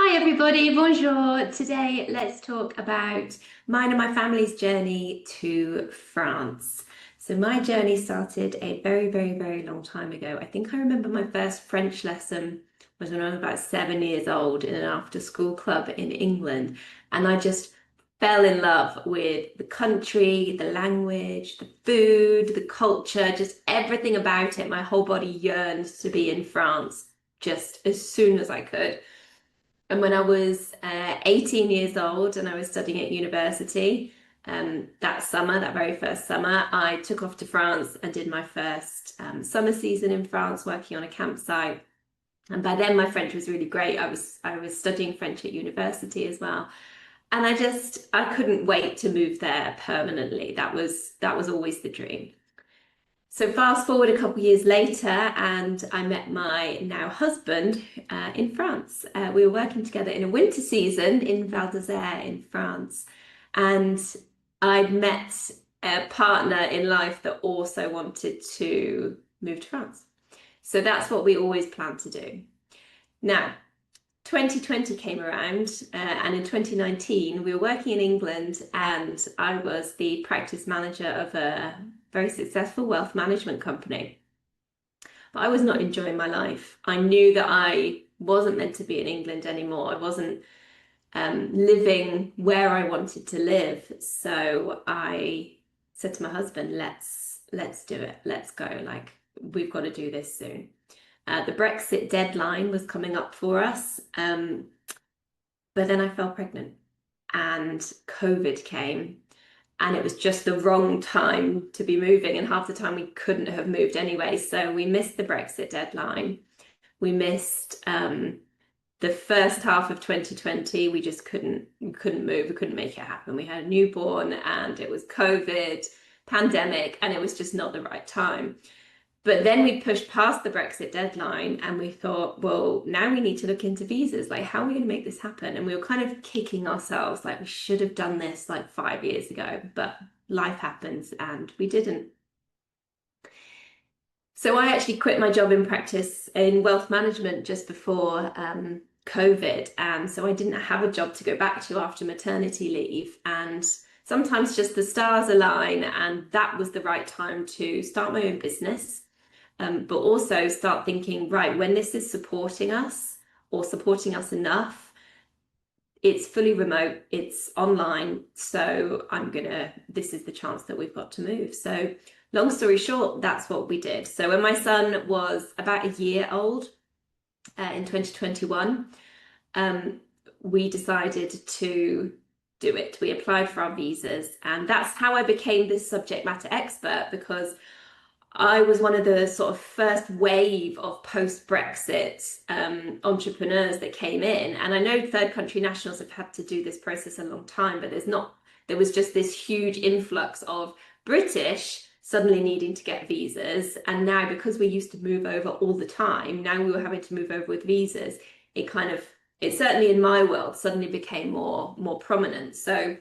Hi everybody, bonjour. Today let's talk about mine and my family's journey to France. So my journey started a very long time ago. I think I remember my first French lesson was when I was about 7 years old in an after-school club in England. And I just fell in love with the country, the language, the food, the culture, just everything about it. My whole body yearned to be in France just as soon as I could. And when I was 18 years old and I was studying at university, that summer, that very first summer, I took off to France and did my first summer season in France, working on a campsite. And by then, my French was really great. I was studying French at university as well, and I couldn't wait to move there permanently. That was always the dream. So fast forward a couple of years later, and I met my now husband in France. We were working together in a winter season in Val d'Isère in France, and I'd met a partner in life that also wanted to move to France. So that's what we always planned to do. Now, 2020 came around, and in 2019, we were working in England, and I was the practice manager of a very successful wealth management company. But I was not enjoying my life. I knew that I wasn't meant to be in England anymore. I wasn't living where I wanted to live. So I said to my husband, let's do it. Let's go. Like, we've got to do this soon. The Brexit deadline was coming up for us. But then I fell pregnant and COVID came. And it was just the wrong time to be moving. And half the time we couldn't have moved anyway. So we missed the Brexit deadline. We missed the first half of 2020. We just couldn't move. We couldn't make it happen. We had a newborn and it was COVID, pandemic, and it was just not the right time. But then we pushed past the Brexit deadline and we thought, well, now we need to look into visas. Like, how are we going to make this happen? And we were kind of kicking ourselves, like we should have done this like 5 years ago, but life happens and we didn't. So I actually quit my job in practice in wealth management just before COVID. And so I didn't have a job to go back to after maternity leave. And sometimes just the stars align, and that was the right time to start my own business. But also start thinking, right, when this is supporting us or supporting us enough, it's fully remote, it's online. So this is the chance that we've got to move. So long story short, that's what we did. So when my son was about a year old in 2021, we decided to do it. We applied for our visas, and that's how I became this subject matter expert, because I was one of the sort of first wave of post-Brexit entrepreneurs that came in. And I know third country nationals have had to do this process a long time, but there was just this huge influx of British suddenly needing to get visas. And now, because we used to move over all the time, now we were having to move over with visas. It certainly in my world suddenly became more prominent. So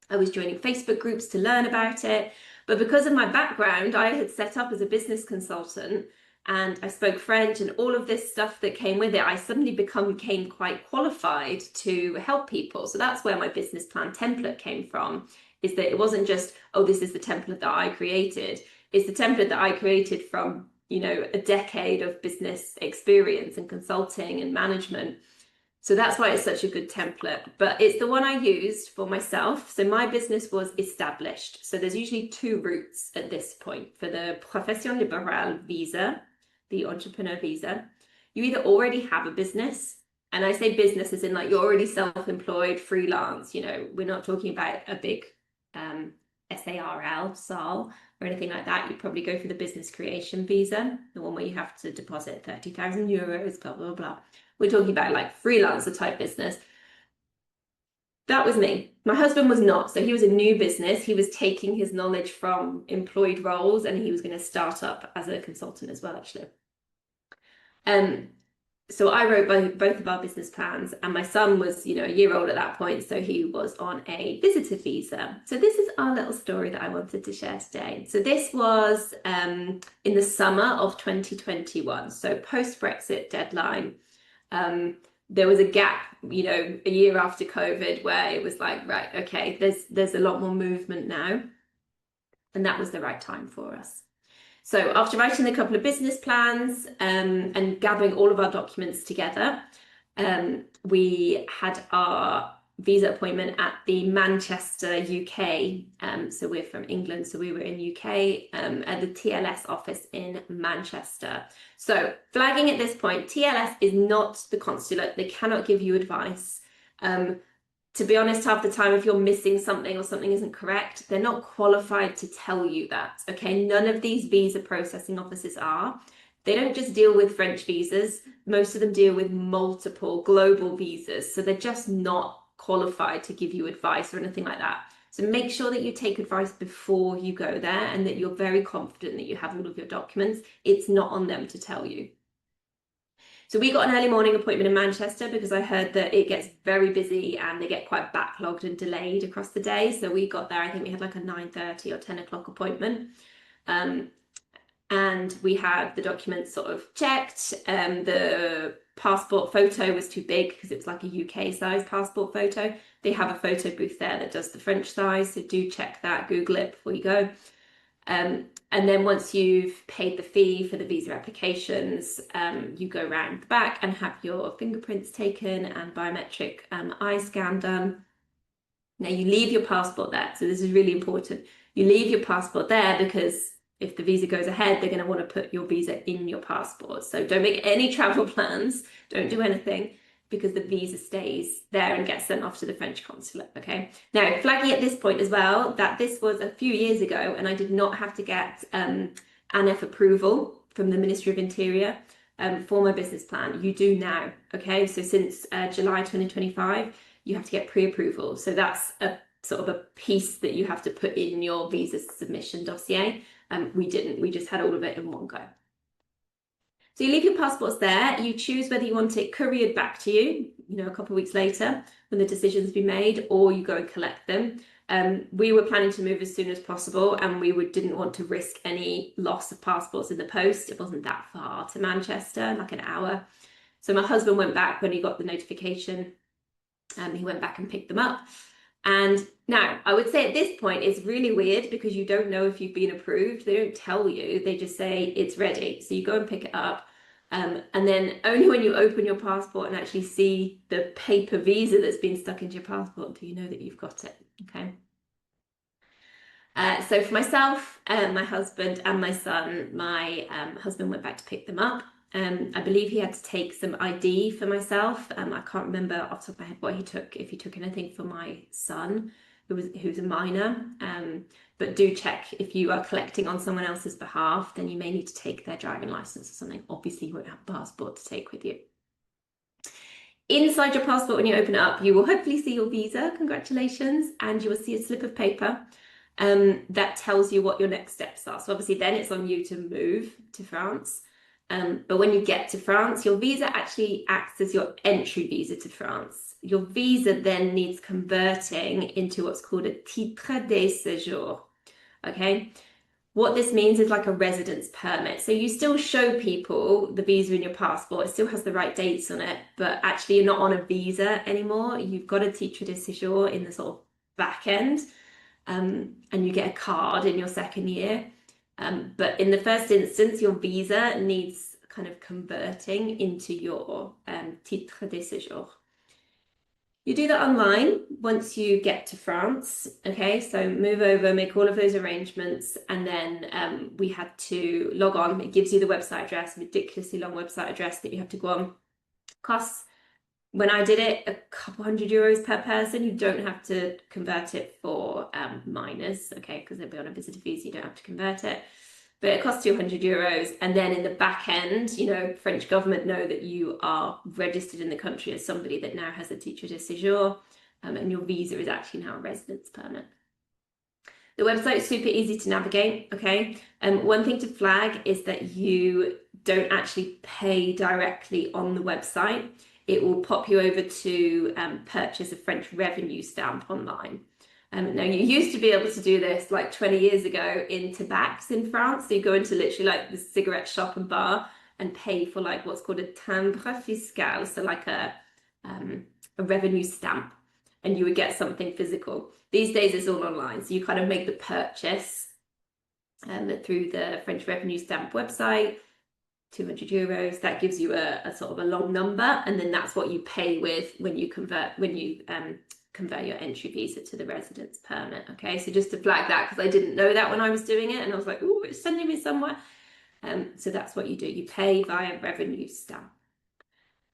I was joining Facebook groups to learn about it. But because of my background, I had set up as a business consultant and I spoke French and all of this stuff that came with it, I suddenly became quite qualified to help people. So that's where my business plan template came from, is that it wasn't just, oh, this is the template that I created. It's the template that I created from, a decade of business experience and consulting and management. So that's why it's such a good template, but it's the one I used for myself. So my business was established. So there's usually two routes at this point for the Profession Liberale visa, the entrepreneur visa. You either already have a business, and I say business as in like you're already self-employed, freelance, we're not talking about a big SARL or anything like that. You'd probably go for the business creation visa, the one where you have to deposit 30,000 euros, blah, blah, blah. We're talking about like freelancer type business. That was me. My husband was not. So he was a new business. He was taking his knowledge from employed roles and he was going to start up as a consultant as well, actually. So I wrote both of our business plans, and my son was, a year old at that point. So he was on a visitor visa. So this is our little story that I wanted to share today. So this was in the summer of 2021. So post-Brexit deadline. there was a gap, you know, a year after COVID where it was like, right, okay, there's a lot more movement now. And that was the right time for us. So after writing a couple of business plans and gathering all of our documents together, we had our visa appointment at the Manchester, UK. So we're from England, so we were in UK at the TLS office in Manchester. So flagging at this point, TLS is not the consulate. They cannot give you advice. To be honest, half the time, if you're missing something or something isn't correct, they're not qualified to tell you that, okay? None of these visa processing offices are. They don't just deal with French visas. Most of them deal with multiple global visas. So they're just not qualified to give you advice or anything like that. So make sure that you take advice before you go there and that you're very confident that you have all of your documents. It's not on them to tell you. So we got an early morning appointment in Manchester because I heard that it gets very busy and they get quite backlogged and delayed across the day. So we got there, I think we had like a 9:30 or 10 o'clock appointment. And we had the documents sort of checked. The passport photo was too big because it was like a UK size passport photo. They have a photo booth there that does the French size. So do check that, Google it before you go. And then once you've paid the fee for the visa applications, you go around the back and have your fingerprints taken and biometric eye scan done. Now you leave your passport there. So this is really important. You leave your passport there because if the visa goes ahead, they're going to want to put your visa in your passport. So don't make any travel plans. Don't do anything, because the visa stays there and gets sent off to the French consulate, okay? Now, flagging at this point as well, that this was a few years ago and I did not have to get ANF approval from the Ministry of Interior for my business plan. You do now, okay? So since July 2025, you have to get pre-approval. So that's a sort of a piece that you have to put in your visa submission dossier. We didn't, we just had all of it in one go. So you leave your passports there, you choose whether you want it couriered back to you, you know, a couple of weeks later when the decision's been made, or you go and collect them. We were planning to move as soon as possible and we didn't want to risk any loss of passports in the post. It wasn't that far to Manchester, like an hour. So my husband went back when he got the notification. He went back and picked them up. And now I would say at this point, it's really weird because you don't know if you've been approved. They don't tell you, they just say it's ready. So you go and pick it up. And then only when you open your passport and actually see the paper visa that's been stuck into your passport do you know that you've got it, okay? So for myself, my husband and my son, my husband went back to pick them up. I believe he had to take some ID for myself. I can't remember off the top of my head what he took, if he took anything for my son, who's a minor. But do check if you are collecting on someone else's behalf, then you may need to take their driving license or something. Obviously, you won't have a passport to take with you. Inside your passport, when you open it up, you will hopefully see your visa. Congratulations. And you will see a slip of paper that tells you what your next steps are. So obviously then it's on you to move to France. But when you get to France, your visa actually acts as your entry visa to France. Your visa then needs converting into what's called a titre de séjour, okay? What this means is like a residence permit. So you still show people the visa in your passport, it still has the right dates on it, but actually you're not on a visa anymore. You've got a titre de séjour in the sort of back end, and you get a card in your second year. But in the first instance, your visa needs kind of converting into your titre de séjour. You do that online once you get to France, okay? So move over, make all of those arrangements, and then we had to log on. It gives you the website address, a ridiculously long website address that you have to go on. Costs, when I did it, a couple €100 per person. You don't have to convert it for minors, okay? Because they'll be on a visitor visa, you don't have to convert it. But it costs €200, and then in the back end, you know, French government know that you are registered in the country as somebody that now has a titre de séjour, and your visa is actually now a residence permit. The website is super easy to navigate, okay? One thing to flag is that you don't actually pay directly on the website. It will pop you over to purchase a French revenue stamp online. Now, you used to be able to do this like 20 years ago in tabacs in France. So you go into literally like the cigarette shop and bar and pay for like what's called a timbre fiscal. So like a a revenue stamp, and you would get something physical. These days it's all online, so you kind of make the purchase through the French revenue stamp website, €200. That gives you a sort of a long number, and then that's what you pay with when you convert your entry visa to the residence permit. Okay, so just to flag that, because I didn't know that when I was doing it, and I was like, oh, it's sending me somewhere. So that's what you do. You pay via revenue stamp.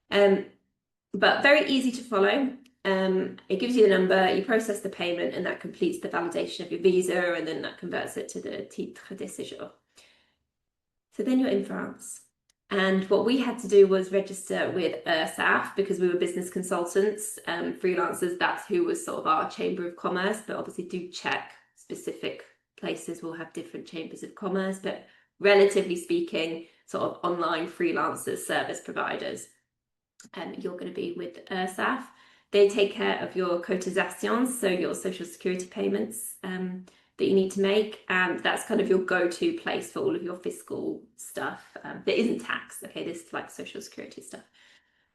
But very easy to follow. It gives you the number, you process the payment, and that completes the validation of your visa, and then that converts it to the titre de séjour. So then you're in France. And what we had to do was register with URSAF, because we were business consultants, freelancers. That's who was sort of our chamber of commerce. But obviously do check, specific places will have different chambers of commerce. But relatively speaking, sort of online freelancers, service providers, you're going to be with URSAF. They take care of your cotisations, so your social security payments that you need to make, and that's kind of your go-to place for all of your fiscal stuff. There isn't tax, okay? This is like social security stuff.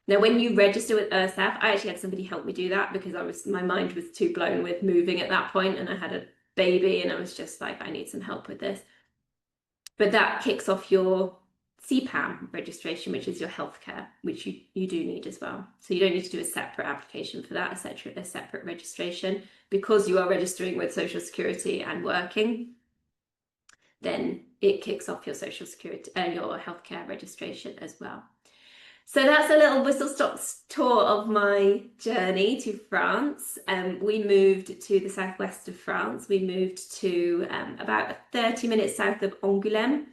Now, when you register with URSAF, I actually had somebody help me do that, because my mind was too blown with moving at that point, and I had a baby, and I was just like, I need some help with this. But that kicks off your CPAM registration, which is your healthcare, which you do need as well. So you don't need to do a separate application for that, a separate registration, because you are registering with Social Security and working. Then it kicks off your Social Security and your healthcare registration as well. So that's a little whistle-stop tour of my journey to France. We moved to the southwest of France. We moved to about 30 minutes south of Angoulême,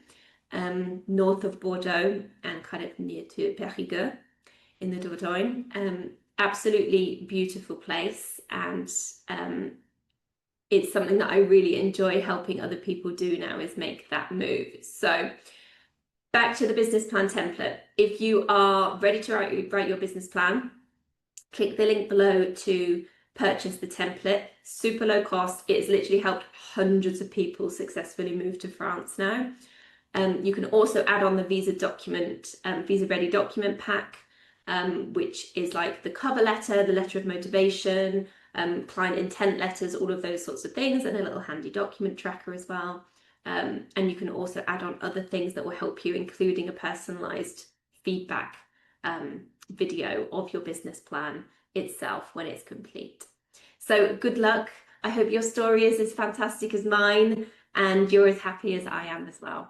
north of Bordeaux, and kind of near to Périgueux in the Dordogne. Absolutely beautiful place, and it's something that I really enjoy helping other people do now, is make that move. So back to the business plan template. If you are ready to write your business plan, click the link below to purchase the template. Super low cost. It's literally helped hundreds of people successfully move to France now. You can also add on the visa ready document pack, which is like the cover letter, the letter of motivation, client intent letters, all of those sorts of things, and a little handy document tracker as well. And you can also add on other things that will help you, including a personalized feedback video of your business plan itself when it's complete. So good luck. I hope your story is as fantastic as mine, and you're as happy as I am as well.